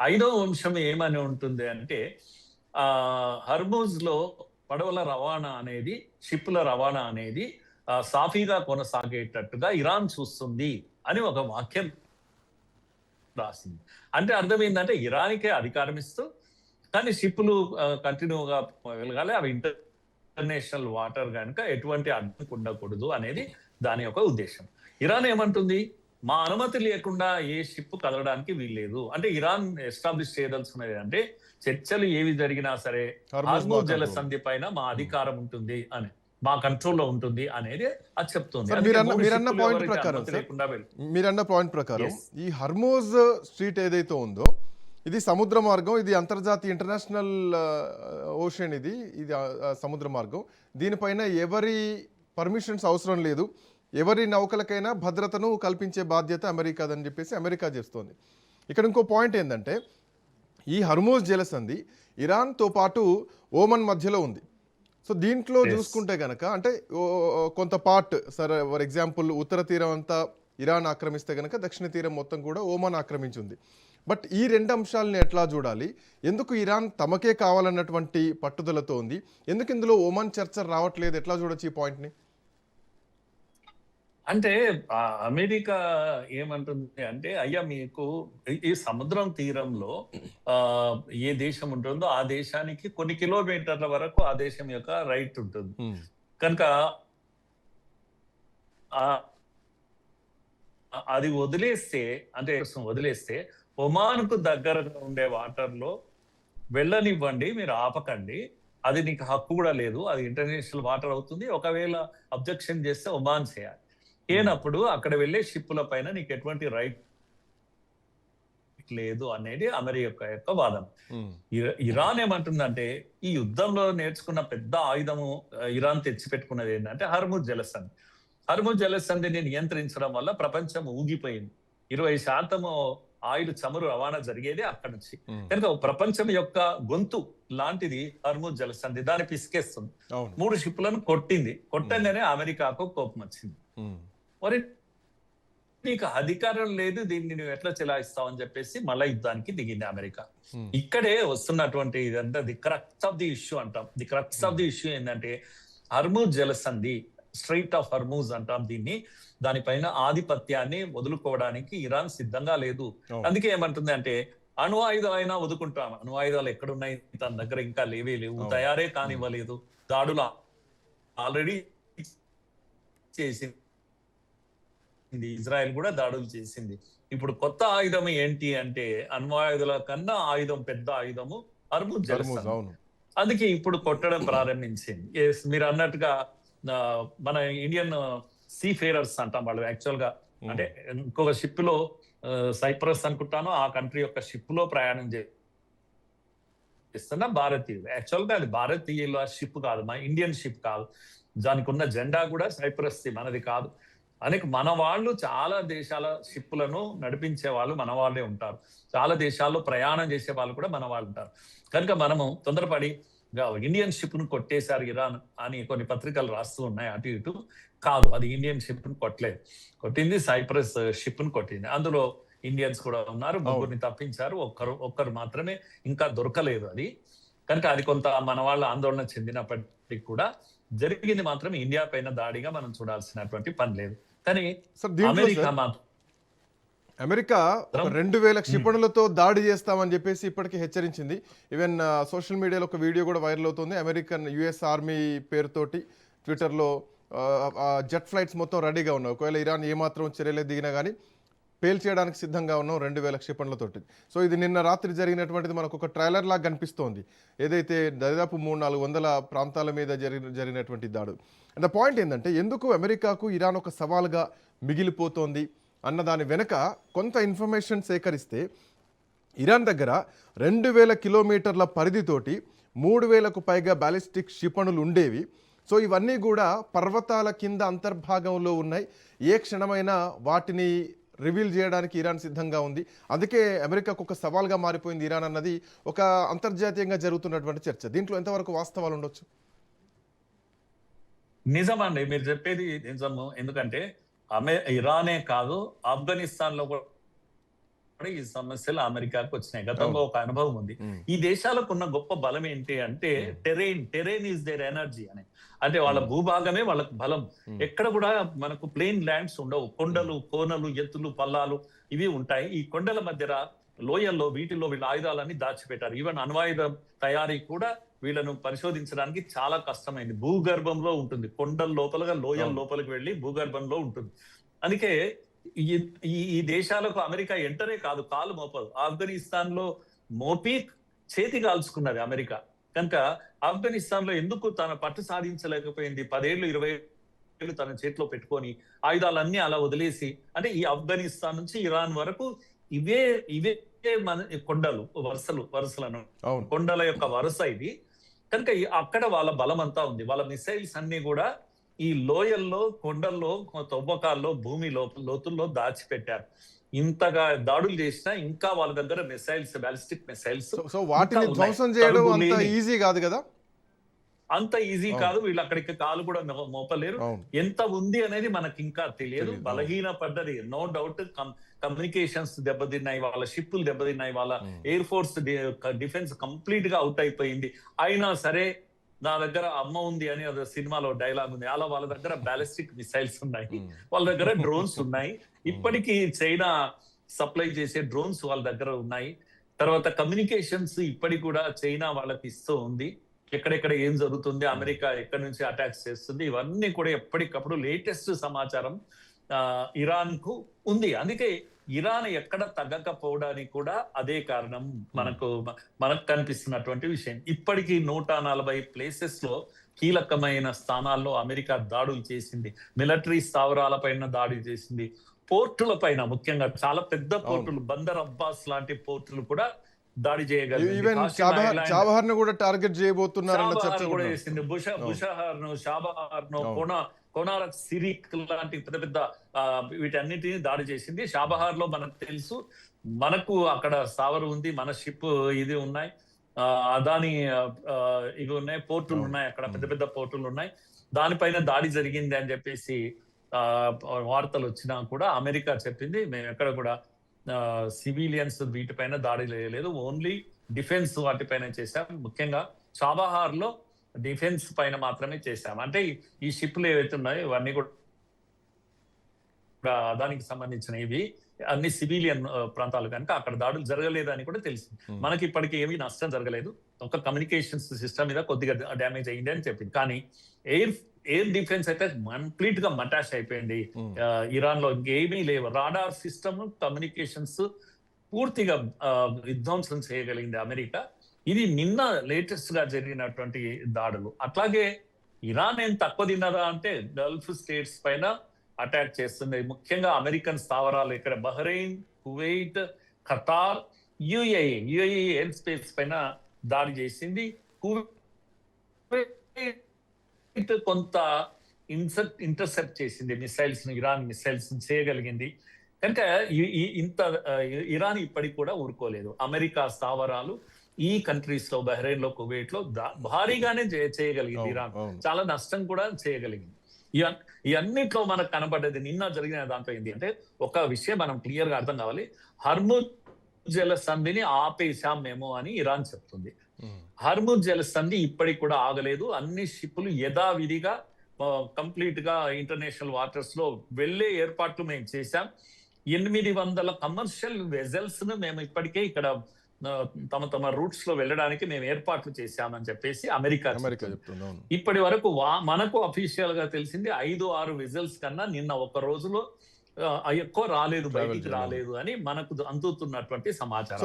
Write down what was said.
ఐదవ వంశం ఏమని ఉంటుంది అంటే హర్మూజ్ లో పడవల రవాణా అనేది, షిప్పుల రవాణా అనేది సాఫీగా కొనసాగేటట్టుగా ఇరాన్ చూస్తుంది అని ఒక వాక్యం రాసింది. అంటే అర్థం ఏంటంటే ఇరానికే అధికారం ఇస్తూ, కానీ షిప్పులు కంటిన్యూగా వెళ్ళగాలి, అవి ఇంటర్నేషనల్ వాటర్ కనుక ఎటువంటి అడ్డంకి ఉండకూడదు అనేది దాని యొక్క ఉద్దేశం. ఇరాన్ ఏమంటుంది, మా అనుమతి లేకుండా ఏ షిప్ కదలడానికి వీల్లేదు. అంటే ఇరాన్ ఎస్టాబ్లిష్ చేయదలుచుకున్నది అంటే చర్చలు ఏవి జరిగినా సరే హార్మూజ్ జలసంధి పైన మా అధికారం ఉంటుంది అని, మా కంట్రోల్లో ఉంటుంది అనేది అది చెప్తుంది. మీరన్న పాయింట్ ప్రకారం ఈ హర్మూజ్ స్ట్రీట్ ఏదైతే ఉందో ఇది సముద్ర మార్గం, ఇది అంతర్జాతీయ ఇంటర్నేషనల్ ఓషన్, ఇది సముద్ర మార్గం. దీనిపైన ఎవరి పర్మిషన్స్ అవసరం లేదు, ఎవరి నౌకలకైనా భద్రతను కల్పించే బాధ్యత అమెరికాదని చెప్పేసి అమెరికా చేస్తోంది. ఇక్కడ ఇంకో పాయింట్ ఏంటంటే ఈ హర్మూజ్ జలసంధి ఇరాన్తో పాటు ఓమన్ మధ్యలో ఉంది. సో దీంట్లో చూసుకుంటే కనుక అంటే కొంత పార్ట్ సరే ఫర్ ఎగ్జాంపుల్ ఉత్తర తీరం అంతా ఇరాన్ ఆక్రమిస్తే కనుక దక్షిణ తీరం మొత్తం కూడా ఓమన్ ఆక్రమించింది. బట్ ఈ రెండు అంశాలని ఎట్లా చూడాలి, ఎందుకు ఇరాన్ తమకే కావాలన్నటువంటి పట్టుదలతో ఉంది, ఎందుకు ఇందులో ఓమన్ చర్చ రావట్లేదు, ఎట్లా చూడొచ్చు ఈ పాయింట్ని? అంటే అమెరికా ఏమంటుంది అంటే అయ్యా మీకు ఈ సముద్రం తీరంలో ఏ దేశం ఉంటుందో ఆ దేశానికి కొన్ని కిలోమీటర్ల వరకు ఆ దేశం యొక్క రైట్ ఉంటుంది కనుక అది వదిలేస్తే, అంటే వదిలేస్తే ఒమాన్ కు దగ్గరగా ఉండే వాటర్ లో వెళ్ళనివ్వండి, మీరు ఆపకండి, అది నీకు హక్కు కూడా లేదు, అది ఇంటర్నేషనల్ వాటర్ అవుతుంది. ఒకవేళ అబ్జెక్షన్ చేస్తే ఒమాన్ చేయాలి. ఏనప్పుడు అక్కడ వెళ్ళే షిప్పుల పైన నీకు ఎటువంటి రైట్ లేదు అనేది అమెరికా యొక్క వాదన. ఇరాన్ ఏమంటుందంటే ఈ యుద్ధంలో నేర్చుకున్న పెద్ద ఆయుధము ఇరాన్ తెచ్చిపెట్టుకున్నది ఏంటంటే హర్మూజ్ జలసంధి. హర్మూజ్ జలసంధిని నియంత్రించడం వల్ల ప్రపంచం ఊగిపోయింది. 20% ఆయిల్ చమురు రవాణా జరిగేది అక్కడి నుంచి. కనుక ప్రపంచం యొక్క గొంతు లాంటిది హర్మూజ్ జలసంధి, దాన్ని పిసికేస్తుంది. 3 షిప్పులను కొట్టింది. కొట్టంగానే అమెరికాకు కోపం వచ్చింది. మరి నీకు అధికారం లేదు, దీన్ని నువ్వు ఎట్లా చెలాయిస్తావు అని చెప్పేసి మళ్ళా యుద్ధానికి దిగింది అమెరికా. ఇక్కడే వస్తున్నటువంటి ఇదంతా the crux of the issue అంటాం. The crux of the issue ఏంటంటే హర్మూజ్ జలసంధి, స్ట్రైట్ ఆఫ్ హర్మూజ్ అంటాం దీన్ని. దానిపైన ఆధిపత్యాన్ని వదులుకోవడానికి ఇరాన్ సిద్ధంగా లేదు. అందుకే ఏమంటుంది అంటే అణు ఆయుధం అయినా వదుకుంటాం. అణు ఆయుధాలు ఎక్కడున్నాయి, తన దగ్గర ఇంకా లేవే లేవు, తయారే కానివ్వలేదు. దాడులు ఆల్రెడీ చేసింది, ఇజ్రాయెల్ కూడా దాడులు చేసింది. ఇప్పుడు కొత్త ఆయుధం ఏంటి అంటే అణ్వాయుధాల కన్నా ఆయుధం, పెద్ద ఆయుధము హర్మూజ్ జలసంధి. అందుకే ఇప్పుడు కొట్టడం ప్రారంభించింది. మీరు అన్నట్టుగా మన ఇండియన్ సీ ఫేరర్స్ అంటాం వాళ్ళు, యాక్చువల్ గా అంటే ఇంకొక షిప్ లో సైప్రస్ అనుకుంటాను, ఆ కంట్రీ యొక్క షిప్ లో ప్రయాణం చేస్తున్న భారతీయులు. యాక్చువల్ గా అది భారతీయుల షిప్ కాదు, మా ఇండియన్ షిప్ కాదు. దానికి ఉన్న జెండా కూడా సైప్రస్, మనది కాదు. అనేక మన వాళ్ళు చాలా దేశాల షిప్పులను నడిపించే వాళ్ళు మన వాళ్ళే ఉంటారు. చాలా దేశాల్లో ప్రయాణం చేసే వాళ్ళు కూడా మన వాళ్ళు ఉంటారు. కనుక మనము తొందరపడి ఇండియన్ షిప్ ను కొట్టేశారు ఇరాన్ అని కొన్ని పత్రికలు రాస్తూ ఉన్నాయి అటు ఇటు. కాదు, అది ఇండియన్ షిప్ ను కొట్టలేదు, కొట్టింది సైప్రస్ షిప్ ను కొట్టింది. అందులో ఇండియన్స్ కూడా ఉన్నారు, ముగ్గురిని తప్పించారు, ఒక్కరు మాత్రమే ఇంకా దొరకలేదు అది. కనుక అది కొంత మన వాళ్ళ ఆందోళన చెందినప్పటికీ కూడా జరిగింది మాత్రం ఇండియా పైన దాడిగా మనం చూడాల్సినటువంటి పని లేదు. కానీ అమెరికా 2000 క్షిపణులతో దాడి చేస్తామని చెప్పేసి ఇప్పటికీ హెచ్చరించింది. ఈవెన్ సోషల్ మీడియాలో ఒక వీడియో కూడా వైరల్ అవుతుంది. అమెరికన్ యుఎస్ ఆర్మీ పేరుతోటి ట్విట్టర్లో జెట్ ఫ్లైట్స్ మొత్తం రెడీగా ఉన్నాయి, ఒకవేళ ఇరాన్ ఏమాత్రం చర్యలు దిగినా కానీ పేల్చేయడానికి సిద్ధంగా ఉన్నాం 2000 క్షిపణులతోటి. సో ఇది నిన్న రాత్రి జరిగినటువంటిది మనకు ఒక ట్రైలర్ లాగా కనిపిస్తోంది, ఏదైతే దాదాపు 300-400 ప్రాంతాల మీద జరిగినటువంటి దాడు. అండ్ ద పాయింట్ ఏంటంటే ఎందుకు అమెరికాకు ఇరాన్ ఒక సవాల్గా మిగిలిపోతోంది అన్న దాని వెనక కొంత ఇన్ఫర్మేషన్ సేకరిస్తే ఇరాన్ దగ్గర 2000 కిలోమీటర్ల పరిధితోటి 3000కు పైగా బ్యాలిస్టిక్ క్షిపణులు ఉండేవి. సో ఇవన్నీ కూడా పర్వతాల కింద అంతర్భాగంలో ఉన్నాయి, ఏ క్షణమైనా వాటిని రివీల్ చేయడానికి ఇరాన్ సిద్ధంగా ఉంది. అందుకే అమెరికాకు ఒక సవాల్గా మారిపోయింది ఇరాన్ అన్నది ఒక అంతర్జాతీయంగా జరుగుతున్నటువంటి చర్చ. దీంట్లో ఎంతవరకు వాస్తవాలు ఉండొచ్చు? నిజమండి, మీరు చెప్పేది నిజము. ఎందుకంటే ఇరానే కాదు, ఆఫ్ఘనిస్తాన్ లో కూడా కూడా ఈ సమస్యలు అమెరికాకు వచ్చినాయి. గతంలో ఒక అనుభవం ఉంది. ఈ దేశాలకు ఉన్న గొప్ప బలం ఏంటి అంటే టెరైన్ ఈజ్ దేర్ ఎనర్జీ అని. అంటే వాళ్ళ భూభాగమే వాళ్ళకు బలం. ఎక్కడ కూడా మనకు ప్లెయిన్ ల్యాండ్స్ ఉండవు. కొండలు, కోనలు, ఎత్తులు, పల్లాలు ఇవి ఉంటాయి. ఈ కొండల మధ్య లోయల్లో వీటిల్లో వీళ్ళ ఆయుధాలన్నీ దాచిపెట్టారు. ఈవెన్ అణ్వాయుధం తయారీ కూడా వీళ్ళను పరిశోధించడానికి చాలా కష్టమైంది. భూగర్భంలో ఉంటుంది. కొండల లోపలగా లోయల లోపలికి వెళ్ళి భూగర్భంలో ఉంటుంది. అందుకే ఈ దేశాలకు అమెరికా ఎంటరే కాదు, కాలు మోపదు. ఆఫ్ఘనిస్తాన్ లో మోపి చేతి కాల్చుకున్నది అమెరికా. కనుక ఆఫ్ఘనిస్తాన్ లో ఎందుకు తన పట్టు సాధించలేకపోయింది? 10 ఏళ్ళు 20 ఏళ్ళు తన చేతిలో పెట్టుకొని ఆయుధాలన్నీ అలా వదిలేసి, అంటే ఈ ఆఫ్ఘనిస్తాన్ నుంచి ఇరాన్ వరకు ఇవే మన కొండలు వరుసలను కొండల యొక్క వరుస ఇది. కనుక అక్కడ వాళ్ళ బలం అంతా ఉంది. వాళ్ళ మిసైల్స్ అన్ని కూడా ఈ లోయల్లో, కొండల్లో, తవ్వకాల్లో, భూమి లోతుల్లో దాచిపెట్టారు. ఇంతగా దాడులు చేసినా ఇంకా వాళ్ళ దగ్గర మిసైల్స్, బాలిస్టిక్ మిసైల్స్, సో వాటిని ధ్వంసం చేయడం అంత ఈజీ కాదు కదా. అంత ఈజీ కాదు. వీళ్ళు అక్కడికి కాలు కూడా మోపలేరు. ఎంత ఉంది అనేది మనకి ఇంకా తెలియదు. బలహీన పడ్డది, నో డౌట్. కమ్యూనికేషన్స్ దెబ్బతిన్నాయి, వాళ్ళ షిప్పులు దెబ్బతిన్నాయి, వాళ్ళ ఎయిర్ ఫోర్స్ డిఫెన్స్ కంప్లీట్ గా అవుట్ అయిపోయింది. అయినా సరే నా దగ్గర అమ్మ ఉంది అని అది సినిమాలో డైలాగ్ ఉంది. అలా వాళ్ళ దగ్గర బాలిస్టిక్ మిసైల్స్ ఉన్నాయి, వాళ్ళ దగ్గర డ్రోన్స్ ఉన్నాయి. ఇప్పటికీ చైనా సప్లై చేసే డ్రోన్స్ వాళ్ళ దగ్గర ఉన్నాయి. తర్వాత కమ్యూనికేషన్స్ ఇప్పటికి కూడా చైనా వాళ్ళకి ఇస్తూ ఉంది. ఎక్కడెక్కడ ఏం జరుగుతుంది, అమెరికా ఎక్కడి నుంచి అటాక్స్ చేస్తుంది, ఇవన్నీ కూడా ఎప్పటికప్పుడు లేటెస్ట్ సమాచారం ఇరాన్ కు ఉంది. అందుకే ఇరాన్ ఎక్కడ తగ్గకపోవడానికి కూడా అదే కారణం మనకు కనిపిస్తున్నటువంటి విషయం. ఇప్పటికీ 140 ప్లేసెస్ లో కీలకమైన స్థానాల్లో అమెరికా దాడులు చేసింది. మిలిటరీ స్థావరాల పైన దాడి చేసింది. పోర్టుల పైన, ముఖ్యంగా చాలా పెద్ద పోర్టులు, బందర్ అబ్బాస్ లాంటి పోర్టులు కూడా దాడి చేయగలిగింది. చాబహార్ ను కూడా టార్గెట్ చేయబోతున్నారన్న చర్చ కూడా చేసింది. బుషహార్ ను, షాబహార్ ను, కోనారక్, సిరిక్ లాంటి పెద్ద పెద్ద వీటన్నిటిని దాడి చేసింది. షాబహార్ లో మనకు తెలుసు, మనకు అక్కడ స్థావరం ఉంది, మన షిప్ ఇది ఉన్నాయి, అదాని ఇవి ఉన్నాయి, పోర్టులు ఉన్నాయి, అక్కడ పెద్ద పెద్ద పోర్టులు ఉన్నాయి. దానిపైన దాడి జరిగింది అని చెప్పేసి వార్తలు వచ్చినా కూడా అమెరికా చెప్పింది, మేము ఎక్కడ కూడా సివిలియన్స్ వీటిపైన దాడి లేదు, ఓన్లీ డిఫెన్స్ వాటిపైన చేశాం. ముఖ్యంగా చాబహార్ లో డిఫెన్స్ పైన మాత్రమే చేశాం. అంటే ఈ షిప్లు ఏవైతే ఉన్నాయో ఇవన్నీ కూడా దానికి సంబంధించిన ఇవి అన్ని సివిలియన్ ప్రాంతాలు కనుక అక్కడ దాడులు జరగలేదు అని కూడా తెలిసింది. మనకి ఇప్పటికీ ఏమీ నష్టం జరగలేదు. ఒక కమ్యూనికేషన్స్ సిస్టమ్ మీద కొద్దిగా డ్యామేజ్ అయ్యింది అని చెప్పింది. కానీ ఎయిర్ డిఫెన్స్ అయితే కంప్లీట్ గా మటాష్ అయిపోయింది. ఇరాన్ లో ఇంకేమీ లేవు. రాడార్ సిస్టమ్, కమ్యూనికేషన్స్ పూర్తిగా విధ్వంసం చేయగలిగింది అమెరికా. ఇది నిన్న లేటెస్ట్ గా జరిగినటువంటి దాడులు. అట్లాగే ఇరాన్ ఏం తక్కువ తిన్నదా అంటే గల్ఫ్ స్టేట్స్ పైన అటాక్ చేస్తుంది. ముఖ్యంగా అమెరికన్ స్థావరాలు ఇక్కడ Bahrain, Kuwait, Qatar, UAE air space పైన దాడి చేసింది. కువైట్ కొంత ఇంటర్సెప్ట్ చేసింది మిసైల్స్, ఇరాన్ మిసైల్స్ చేయగలిగింది. కనుక ఇరాన్ ఇప్పటికి కూడా ఊరుకోలేదు. అమెరికా స్థావరాలు ఈ కంట్రీస్ లో, బహ్రెయిన్ లో, కువైట్ లో భారీగానే చేయగలిగింది ఇరాన్. చాలా నష్టం కూడా చేయగలిగింది. ఇవన్నిట్లో మనకు కనబడ్డది నిన్న జరిగిన దాంట్లో ఏంటి అంటే, ఒక విషయం మనం క్లియర్ గా అర్థం కావాలి. హర్ముజ్ జలసంధిని ఆపేశాం మేము అని ఇరాన్ చెప్తుంది. హర్ముజ్ జలసంధి ఇప్పటికి కూడా ఆగలేదు. అన్ని షిప్పులు యథావిధిగా కంప్లీట్ గా ఇంటర్నేషనల్ వాటర్స్ లో వెళ్లే ఏర్పాట్లు మేము చేశాం. 800 కమర్షియల్ వెజల్స్ ను మేము ఇప్పటికే ఇక్కడ తమ రూట్స్ లో వెళ్ళడానికి మేము ఏర్పాట్లు చేశామని చెప్పేసి అమెరికా చెప్తుంది. ఇప్పటి వరకు మనకు అఫీషియల్ గా తెలిసింది 5-6 వెజల్స్ కన్నా నిన్న ఒక రోజులో ఎక్కువ రాలేదు, బయటికి రాలేదు అని మనకు అందుతున్నటువంటి సమాచారం.